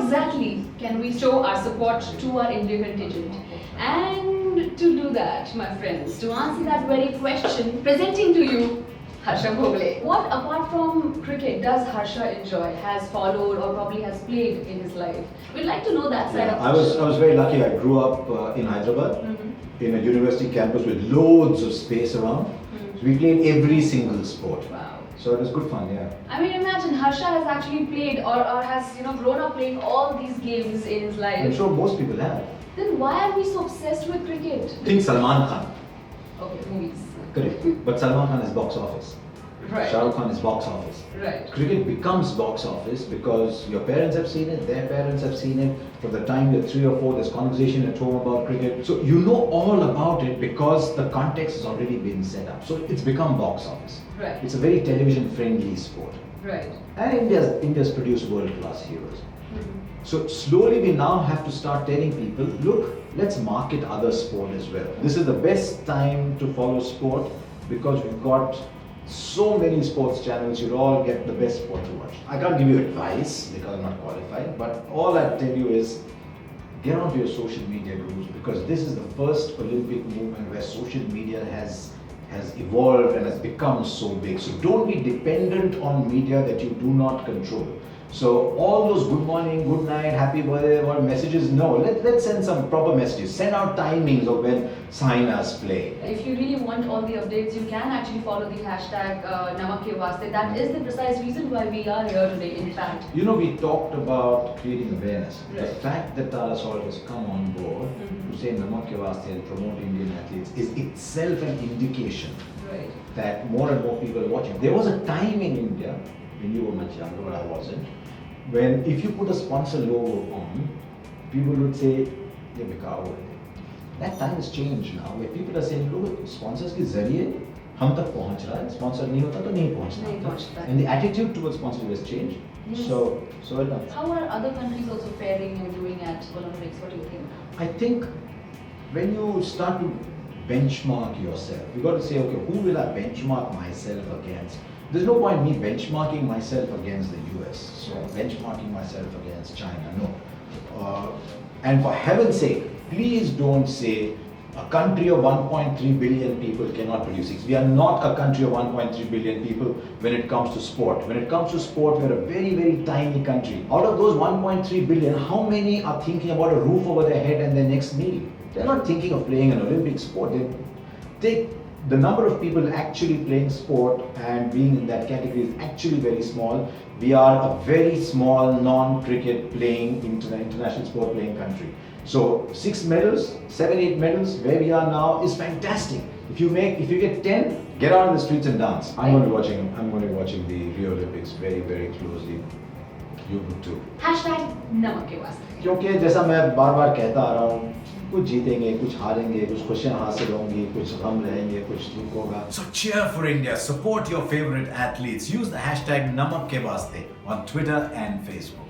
exactly can we show our support to our Indian contingent? And to do that, my friends, to answer that very question, presenting to you Harsha Bhogle. What apart from cricket does Harsha enjoy, has followed or probably has played in his life? We'd like to know that side of I was very lucky. I grew up in Hyderabad, in a university campus with loads of space around. So we played every single sport. Wow. So it was good fun, yeah. I mean, imagine Harsha has actually played or has grown up playing all these games in his life. I'm sure most people have. Then why are we so obsessed with cricket? Think Salman Khan. Okay, movies. Correct. But Salman Khan is box office. Right. Shah Rukh Khan is box office. Right. Cricket becomes box office because your parents have seen it, their parents have seen it. From the time you're 3 or 4, there's conversation at home about cricket. So you know all about it because the context has already been set up. So it's become box office. Right. It's a very television-friendly sport. Right. And India's produced world-class heroes. So slowly we now have to start telling people, look, let's market other sport as well. This is the best time to follow sport because we've got so many sports channels, you'll all get the best sport to watch. I can't give you advice because I'm not qualified, but all I tell you is get onto your social media groups because this is the first Olympic movement where social media has evolved and has become so big. So don't be dependent on media that you do not control. So all those good morning, good night, happy birthday, or messages, no. Let's send some proper messages. Send out timings of when Sainas play. If you really want all the updates, you can actually follow the hashtag NamakKeWaastey. That is the precise reason why we are here today, in fact. We talked about creating awareness. Right. The fact that Tata Salt has come on board to say NamakKeWaastey and promote Indian athletes is itself an indication that more and more people are watching. There was a time in India, when you were much younger, but I wasn't, when if you put a sponsor logo on, people would say, "Ye bekar ho gaye." That time has changed now, where people are saying, "Look, sponsors ke zariye hum tak pahunch raha hai. Sponsor nahi hota to nahi pahunchna." And the attitude towards sponsorship has changed. Yes. So well done. How are other countries also faring and doing at Olympics? What do you think? I think when you start to benchmark yourself, you got to say, okay, who will I benchmark myself against? There's no point me benchmarking myself against the US, so benchmarking myself against China, no. And for heaven's sake, please don't say a country of 1.3 billion people cannot produce six. We are not a country of 1.3 billion people when it comes to sport. When it comes to sport, we're a very, very tiny country. Out of those 1.3 billion, how many are thinking about a roof over their head and their next meal? They're not thinking of playing an Olympic sport. The number of people actually playing sport and being in that category is actually very small. We are a very small non-cricket playing international sport playing country. So 6 medals, 7, 8 medals, where we are now is fantastic. If you get 10, get out on the streets and dance. I'm going to be watching the Rio Olympics very, very closely. You would too. Hashtag NamakKeWaastey. क्योंकि जैसा मैं बार-बार कहता आ रहा हूँ, कुछ जीतेंगे, कुछ हारेंगे, कुछ खुशियाँ हासिल होंगी, कुछ गम रहेंगे, कुछ दुख होगा. So cheer for India. Support your favorite athletes. Use the hashtag NamakKeWaastey on Twitter and Facebook.